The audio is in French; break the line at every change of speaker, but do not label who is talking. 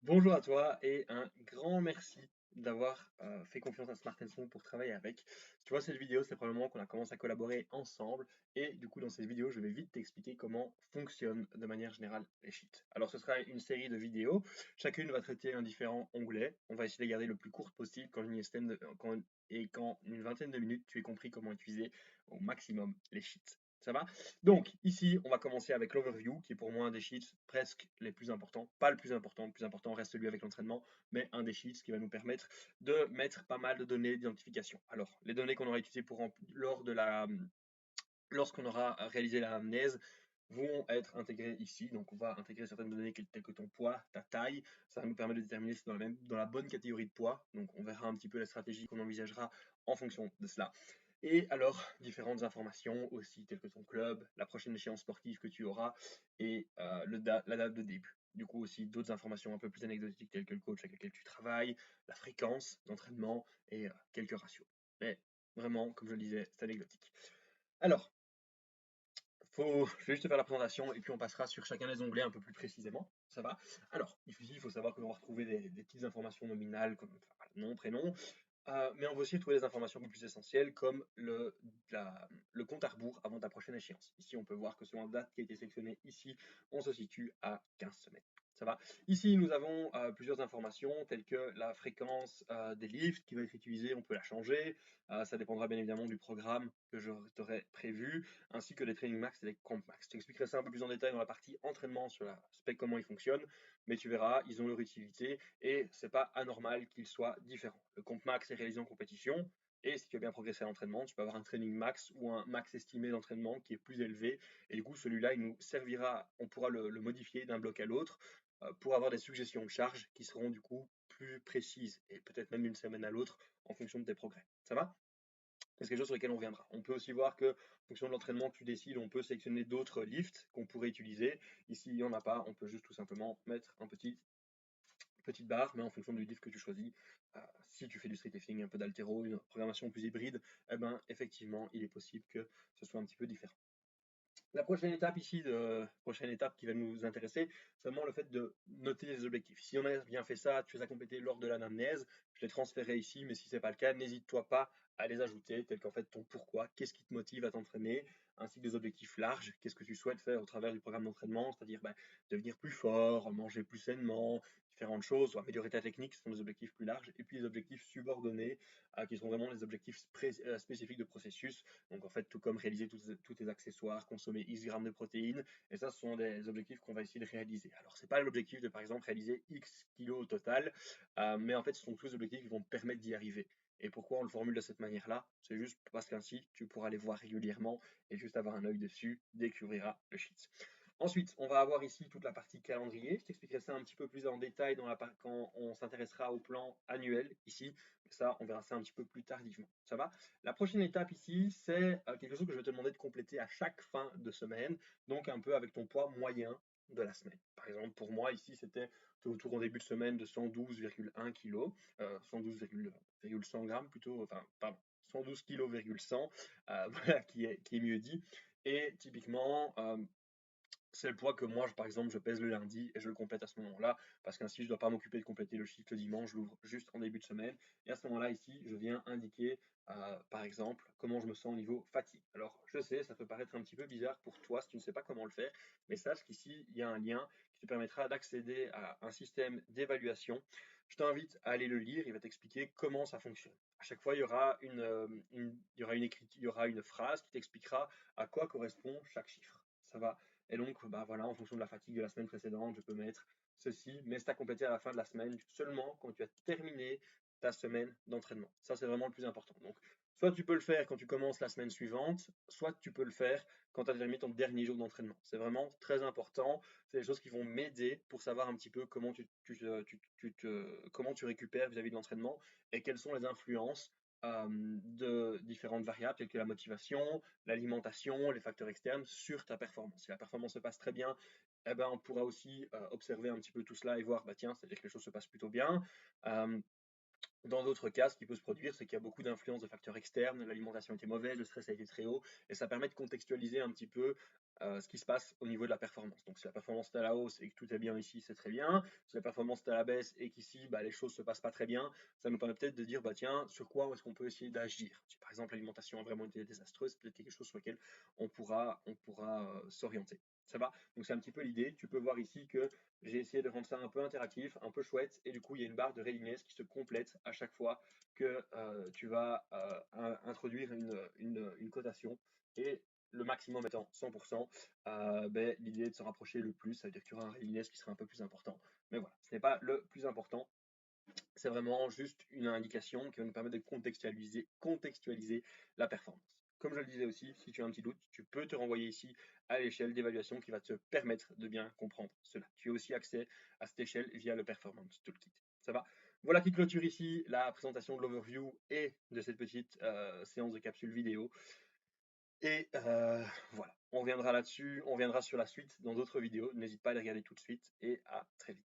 Bonjour à toi et un grand merci d'avoir fait confiance à Smart Song pour travailler avec. Tu vois, cette vidéo, c'est probablement qu'on a commencé à collaborer ensemble et du coup, dans cette vidéo, je vais vite t'expliquer comment fonctionnent de manière générale les sheets. Alors, ce sera une série de vidéos. Chacune va traiter un différent onglet. On va essayer de les garder le plus court possible et quand une vingtaine de minutes, tu aies compris comment utiliser au maximum les sheets. Ça va? Donc, ici, on va commencer avec l'overview, qui est pour moi un des sheets presque les plus importants. Pas le plus important reste celui avec l'entraînement, mais un des sheets qui va nous permettre de mettre pas mal de données d'identification. Alors, les données qu'on aura utilisées lorsqu'on aura réalisé la amnèse vont être intégrées ici. Donc, on va intégrer certaines données telles que ton poids, ta taille. Ça va nous permettre de déterminer si c'est dans la bonne catégorie de poids. Donc, on verra un petit peu la stratégie qu'on envisagera en fonction de cela. Et alors, différentes informations aussi, telles que ton club, la prochaine échéance sportive que tu auras et la date de début. Du coup, aussi d'autres informations un peu plus anecdotiques, telles que le coach avec lequel tu travailles, la fréquence d'entraînement et quelques ratios. Mais vraiment, comme je le disais, c'est anecdotique. Alors, je vais juste te faire la présentation et puis on passera sur chacun des onglets un peu plus précisément. Ça va? Alors, ici, il faut savoir que l'on va retrouver des petites informations nominales comme nom, prénom, mais on va aussi trouver des informations un peu plus essentielles comme le compte à rebours avant ta prochaine échéance. Ici, on peut voir que selon la date qui a été sélectionnée ici, on se situe à 15 semaines. Ça va? Ici, nous avons plusieurs informations telles que la fréquence des lifts qui va être utilisée, on peut la changer. Ça dépendra bien évidemment du programme que je t'aurais prévu, ainsi que les training max et les comp max. Je t'expliquerai ça un peu plus en détail dans la partie entraînement sur la spec comment ils fonctionnent, mais tu verras, ils ont leur utilité et c'est pas anormal qu'ils soient différents. Le comp max est réalisé en compétition, et si tu as bien progressé à l'entraînement, tu peux avoir un training max ou un max estimé d'entraînement qui est plus élevé. Et du coup, celui-là, il nous servira, on pourra le modifier d'un bloc à l'autre pour avoir des suggestions de charge qui seront du coup plus précises et peut-être même d'une semaine à l'autre en fonction de tes progrès. Ça va? C'est quelque chose sur lequel on viendra. On peut aussi voir que, en fonction de l'entraînement que tu décides, on peut sélectionner d'autres lifts qu'on pourrait utiliser. Ici, il n'y en a pas, on peut juste tout simplement mettre petite barre, mais en fonction du lift que tu choisis. Si tu fais du street lifting, un peu d'altéro, une programmation plus hybride, eh ben, effectivement, il est possible que ce soit un petit peu différent. La prochaine étape ici, prochaine étape qui va nous intéresser, c'est vraiment le fait de noter les objectifs. Si on a bien fait ça, tu les as complétés lors de l'anamnèse, je les transférerai ici, mais si ce n'est pas le cas, n'hésite-toi pas à les ajouter, tels qu'en fait ton pourquoi, qu'est-ce qui te motive à t'entraîner, ainsi que des objectifs larges, qu'est-ce que tu souhaites faire au travers du programme d'entraînement, c'est-à-dire devenir plus fort, manger plus sainement, différentes choses, ou améliorer ta technique, ce sont des objectifs plus larges, et puis les objectifs subordonnés, qui sont vraiment les objectifs spécifiques de processus, donc en fait, tout comme réaliser tous tes accessoires, consommer X grammes de protéines, et ça, ce sont des objectifs qu'on va essayer de réaliser. Alors, c'est pas l'objectif de, par exemple, réaliser X kilos au total, mais en fait, ce sont tous les objectifs qui vont te permettre d'y arriver. Et pourquoi on le formule de cette manière-là? C'est juste parce qu'ainsi, tu pourras les voir régulièrement et juste avoir un œil dessus dès que tu ouvriras le sheet. Ensuite, on va avoir ici toute la partie calendrier. Je t'expliquerai ça un petit peu plus en détail quand on s'intéressera au plan annuel ici. Mais ça, on verra ça un petit peu plus tardivement. Ça va? La prochaine étape ici, c'est quelque chose que je vais te demander de compléter à chaque fin de semaine, donc un peu avec ton poids moyen de la semaine. Par exemple, pour moi, ici, c'était autour en début de semaine de 112,1 kg, 112,100 grammes plutôt, enfin, pardon, 112 kg, 100, voilà, qui est mieux dit. Et typiquement, c'est le poids que moi, par exemple, je pèse le lundi et je le complète à ce moment-là, parce qu'ainsi, je ne dois pas m'occuper de compléter le chiffre le dimanche, je l'ouvre juste en début de semaine. Et à ce moment-là, ici, je viens indiquer, par exemple, comment je me sens au niveau fatigue. Alors, je sais, ça peut paraître un petit peu bizarre pour toi si tu ne sais pas comment le faire, mais sache qu'ici, il y a un lien qui te permettra d'accéder à un système d'évaluation. Je t'invite à aller le lire, il va t'expliquer comment ça fonctionne. À chaque fois, il y aura il y aura une phrase qui t'expliquera à quoi correspond chaque chiffre. Ça va. Et donc, bah voilà, en fonction de la fatigue de la semaine précédente, je peux mettre ceci, mais c'est à compléter à la fin de la semaine, seulement quand tu as terminé ta semaine d'entraînement. Ça, c'est vraiment le plus important. Donc, soit tu peux le faire quand tu commences la semaine suivante, soit tu peux le faire quand tu as terminé ton dernier jour d'entraînement. C'est vraiment très important. C'est des choses qui vont m'aider pour savoir un petit peu comment tu récupères vis-à-vis de l'entraînement et quelles sont les influences de différentes variables telles que la motivation, l'alimentation, les facteurs externes sur ta performance. Si la performance se passe très bien, eh ben, on pourra aussi observer un petit peu tout cela et voir, bah tiens, c'est-à-dire que les choses se passent plutôt bien. Euh, dans d'autres cas, ce qui peut se produire, c'est qu'il y a beaucoup d'influences de facteurs externes, l'alimentation était mauvaise, le stress a été très haut, et ça permet de contextualiser un petit peu ce qui se passe au niveau de la performance. Donc si la performance est à la hausse et que tout est bien ici, c'est très bien. Si la performance est à la baisse et qu'ici, bah, les choses se passent pas très bien, ça nous permet peut-être de dire, bah, tiens, sur quoi est-ce qu'on peut essayer d'agir? Si par exemple l'alimentation a vraiment été désastreuse, peut-être quelque chose sur lequel on pourra s'orienter. Ça va? Donc c'est un petit peu l'idée. Tu peux voir ici que j'ai essayé de rendre ça un peu interactif, un peu chouette, et du coup il y a une barre de readiness qui se complète à chaque fois que tu vas introduire une cotation. Et le maximum étant 100%, ben, l'idée est de se rapprocher le plus, ça veut dire qu'il y aura un readiness qui sera un peu plus important. Mais voilà, ce n'est pas le plus important, c'est vraiment juste une indication qui va nous permettre de contextualiser la performance. Comme je le disais aussi, si tu as un petit doute, tu peux te renvoyer ici à l'échelle d'évaluation qui va te permettre de bien comprendre cela. Tu as aussi accès à cette échelle via le Performance Toolkit. Ça va? Voilà qui clôture ici la présentation de l'overview et de cette petite séance de capsule vidéo. Et voilà, on reviendra là-dessus, on reviendra sur la suite dans d'autres vidéos. N'hésite pas à les regarder tout de suite et à très vite.